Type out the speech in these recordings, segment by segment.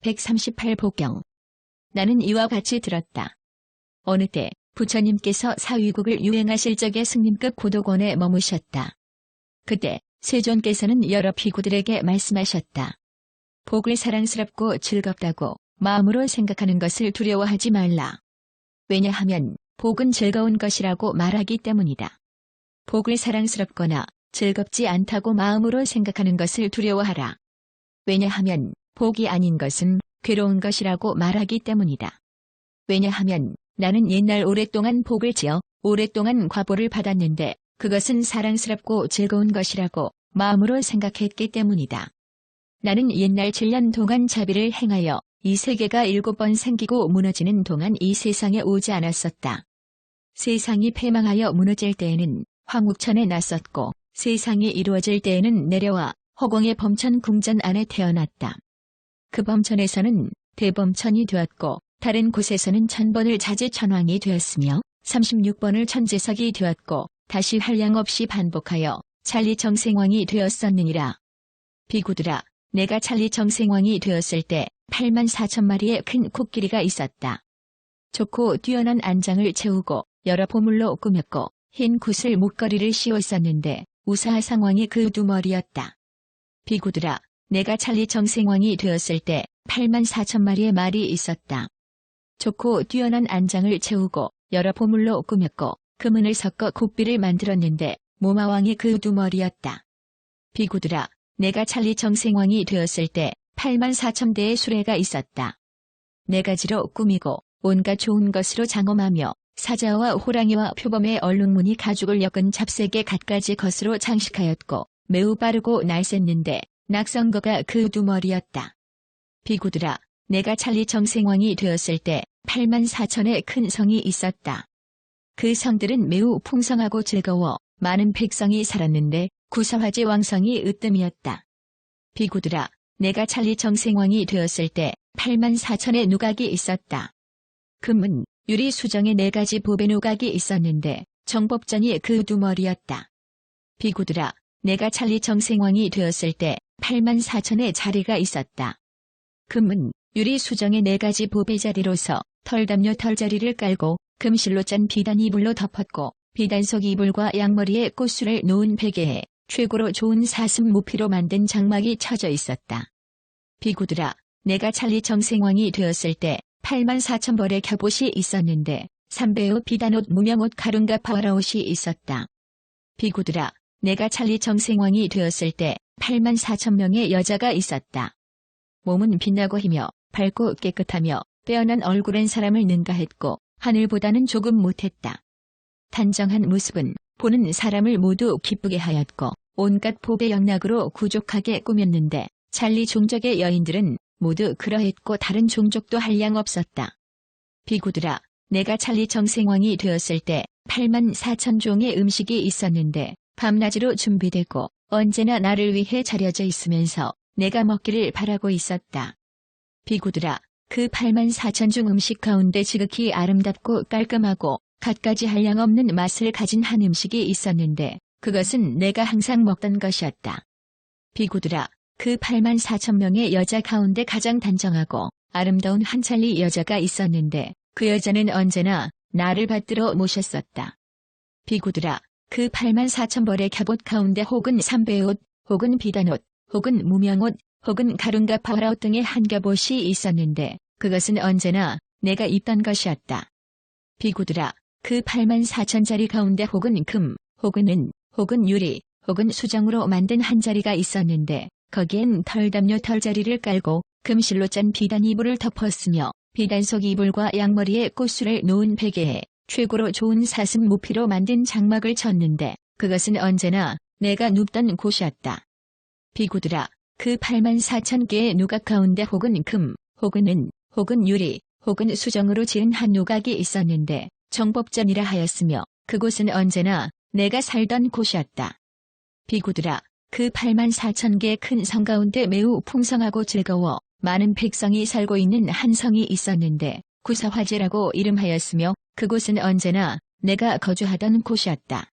138복경. 나는 이와 같이 들었다. 어느 때 부처님께서 사위국을 유행하실 적에 승림급 고도곤에 머무셨다. 그때 세존께서는 여러 비구들에게 말씀하셨다. 복을 사랑스럽고 즐겁다고 마음으로 생각하는 것을 두려워하지 말라. 왜냐하면 복은 즐거운 것이라고 말하기 때문이다. 복을 사랑스럽거나 즐겁지 않다고 마음으로 생각하는 것을 두려워하라. 왜냐하면 복이 아닌 것은 괴로운 것이라고 말하기 때문이다. 왜냐하면 나는 옛날 오랫동안 복을 지어 오랫동안 과보를 받았는데 그것은 사랑스럽고 즐거운 것이라고 마음으로 생각했기 때문이다. 나는 옛날 7년 동안 자비를 행하여 이 세계가 7번 생기고 무너지는 동안 이 세상에 오지 않았었다. 세상이 패망하여 무너질 때에는 황욱천에 났었고 세상이 이루어질 때에는 내려와 허공의 범천 궁전 안에 태어났다. 그 범천에서는 대범천이 되었고 다른 곳에서는 천번을 자제천왕이 되었으며 36번을 천재석이 되었고 다시 한량없이 반복하여 찰리정생왕이 되었었느니라. 비구들아, 내가 찰리정생왕이 되었을 때 84,000마리의 큰 코끼리가 있었다. 좋고 뛰어난 안장을 채우고 여러 보물로 꾸몄고 흰 굿을 목걸이를 씌웠었는데 우사하상왕이 그 두 머리였다. 비구들아, 내가 찰리정생왕이 되었을 때 84,000마리의 말이 있었다. 좋고 뛰어난 안장을 채우고 여러 보물로 꾸몄고 금은을 섞어 곱비를 만들었는데 모마왕이 그 두 머리였다. 비구들아, 내가 찰리정생왕이 되었을 때 84,000대의 수레가 있었다. 네 가지로 꾸미고 온갖 좋은 것으로 장엄하며 사자와 호랑이와 표범의 얼룩무늬 가죽을 엮은 잡색의 갖가지 것으로 장식하였고 매우 빠르고 날쌘는데 낙성거가 그 두 머리였다. 비구들아, 내가 찰리정생왕이 되었을 때 84,000의 큰 성이 있었다. 그 성들은 매우 풍성하고 즐거워 많은 백성이 살았는데 구사화제 왕성이 으뜸이었다. 비구들아, 내가 찰리정생왕이 되었을 때 84,000의 누각이 있었다. 금은, 유리, 수정의 네 가지 보배 누각이 있었는데 정법전이 그 두 머리였다. 비구들아, 내가 찰리정생왕이 되었을 때 84,000의 자리가 있었다. 금은, 유리, 수정의 네 가지 보배 자리로서 털담요 털자리를 깔고 금실로 짠 비단 이불로 덮었고 비단속 이불과 양머리에 꽃술을 놓은 베개에 최고로 좋은 사슴 무피로 만든 장막이 쳐져 있었다. 비구들아, 내가 찰리정생왕이 되었을 때 84,000벌의 겹옷이 있었는데 삼배옷, 비단옷, 무명옷, 가룬가 파와라옷이 있었다. 비구들아, 내가 찰리정생왕이 되었을 때 84,000명의 여자가 있었다. 몸은 빛나고 희며 밝고 깨끗하며 빼어난 얼굴엔 사람을 능가했고 하늘보다는 조금 못했다. 단정한 모습은 보는 사람을 모두 기쁘게 하였고 온갖 보배 영락으로 구족하게 꾸몄는데 찰리 종족의 여인들은 모두 그러했고 다른 종족도 한량 없었다. 비구들아, 내가 찰리정생왕이 되었을 때 84,000종의 음식이 있었는데 밤낮으로 준비되고 언제나 나를 위해 차려져 있으면서 내가 먹기를 바라고 있었다. 비구들아, 그 84,000종 음식 가운데 지극히 아름답고 깔끔하고 갖가지 한량 없는 맛을 가진 한 음식이 있었는데 그것은 내가 항상 먹던 것이었다. 비구들아, 그 84,000명의 여자 가운데 가장 단정하고 아름다운 한 찰리 여자가 있었는데 그 여자는 언제나 나를 받들어 모셨었다. 비구들아, 그 84,000벌의 겹옷 가운데 혹은 삼배옷, 혹은 비단옷, 혹은 무명옷, 혹은 가룬가 파와라옷 등의 한 겹옷이 있었는데 그것은 언제나 내가 입던 것이었다. 비구들아, 그 84,000자리 가운데 혹은 금, 혹은 은, 혹은 유리, 혹은 수정으로 만든 한 자리가 있었는데 거기엔 털담요 털자리를 깔고 금실로 짠 비단 이불을 덮었으며 비단속 이불과 양머리에 꽃술을 놓은 베개에 최고로 좋은 사슴 무피로 만든 장막을 쳤는데 그것은 언제나 내가 눕던 곳이었다. 비구들아, 그 84,000개의 누각 가운데 혹은 금, 혹은 은, 혹은 유리, 혹은 수정으로 지은 한 누각이 있었는데 정법전이라 하였으며 그곳은 언제나 내가 살던 곳이었다. 비구들아, 그 84,000개의 큰 성 가운데 매우 풍성하고 즐거워 많은 백성이 살고 있는 한 성이 있었는데 구사화제라고 이름하였으며 그곳은 언제나 내가 거주하던 곳이었다.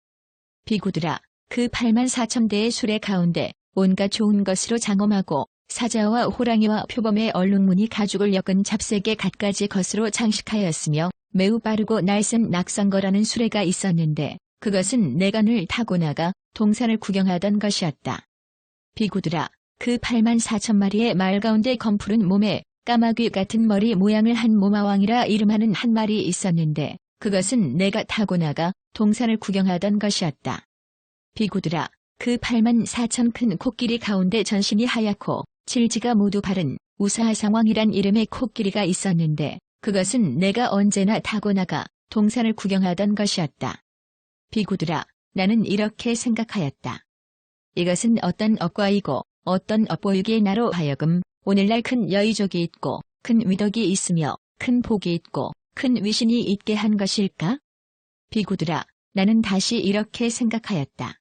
비구들아, 그 84,000대의 수레 가운데 온갖 좋은 것으로 장엄하고 사자와 호랑이와 표범의 얼룩무늬 가죽을 엮은 잡색의 갖가지 것으로 장식하였으며 매우 빠르고 날쌘 낙성거라는 수레가 있었는데 그것은 내가 늘 타고 나가 동산을 구경하던 것이었다. 비구들아, 그 84,000마리의 말 가운데 검푸른 몸에 까마귀 같은 머리 모양을 한 모마왕이라 이름하는 한 마리 있었는데 그것은 내가 타고 나가 동산을 구경하던 것이었다. 비구들아, 그 84,000 큰 코끼리 가운데 전신이 하얗고 질지가 모두 바른 우사하상왕이란 이름의 코끼리가 있었는데 그것은 내가 언제나 타고 나가 동산을 구경하던 것이었다. 비구들아, 나는 이렇게 생각하였다. 이것은 어떤 업과이고 어떤 업보이기에 나로 하여금 오늘날 큰 여의족이 있고 큰 위덕이 있으며 큰 복이 있고 큰 위신이 있게 한 것일까? 비구들아, 나는 다시 이렇게 생각하였다.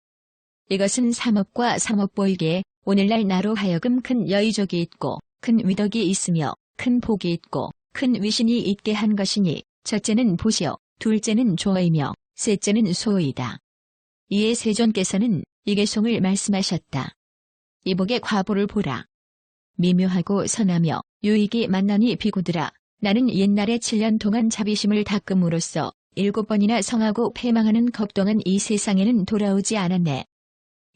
이것은 삼업과 삼업보이기에 오늘날 나로 하여금 큰 여의족이 있고 큰 위덕이 있으며 큰 복이 있고 큰 위신이 있게 한 것이니 첫째는 보시오, 둘째는 조이며 셋째는 소이다. 이에 세존께서는 이계송을 말씀하셨다. 이복의 과보를 보라. 미묘하고 선하며 유익이 만나니 비구들아, 나는 옛날에 7년 동안 자비심을 닦음으로써 7번이나 성하고 패망하는 겁 동안 이 세상에는 돌아오지 않았네.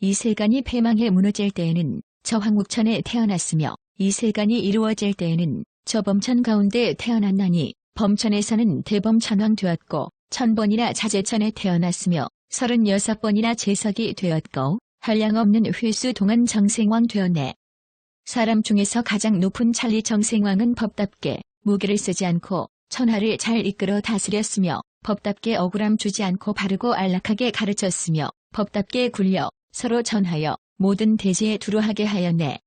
이 세간이 패망해 무너질 때에는 저 황국천에 태어났으며 이 세간이 이루어질 때에는 저 범천 가운데 태어났나니 범천에서는 대범천왕 되었고 1000번이나 자제천에 태어났으며 36번이나 제석이 되었고 한량없는 횟수 동안 정생왕 되었네. 사람 중에서 가장 높은 찰리 정생왕은 법답게 무기를 쓰지 않고 천하를 잘 이끌어 다스렸으며 법답게 억울함 주지 않고 바르고 안락하게 가르쳤으며 법답게 굴려 서로 전하여 모든 대지에 두루하게 하였네.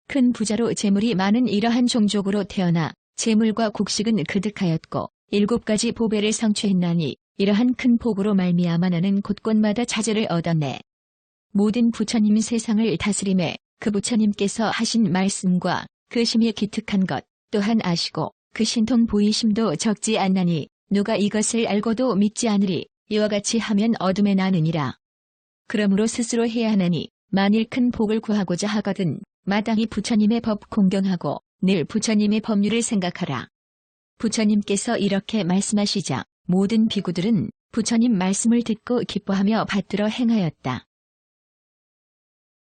큰 부자로 재물이 많은 이러한 종족으로 태어나 재물과 곡식은 그득하였고 7가지 보배를 성취했나니 이러한 큰 복으로 말미암아 나는 곳곳마다 자제를 얻었네. 모든 부처님 세상을 다스림에 그 부처님께서 하신 말씀과 그 심히 기특한 것 또한 아시고 그 신통 보이심도 적지 않나니 누가 이것을 알고도 믿지 않으리. 이와 같이 하면 어둠에 나느니라. 그러므로 스스로 해야 하나니 만일 큰 복을 구하고자 하거든 마땅히 부처님의 법 공경하고 늘 부처님의 법률을 생각하라. 부처님께서 이렇게 말씀하시자 모든 비구들은 부처님 말씀을 듣고 기뻐하며 받들어 행하였다.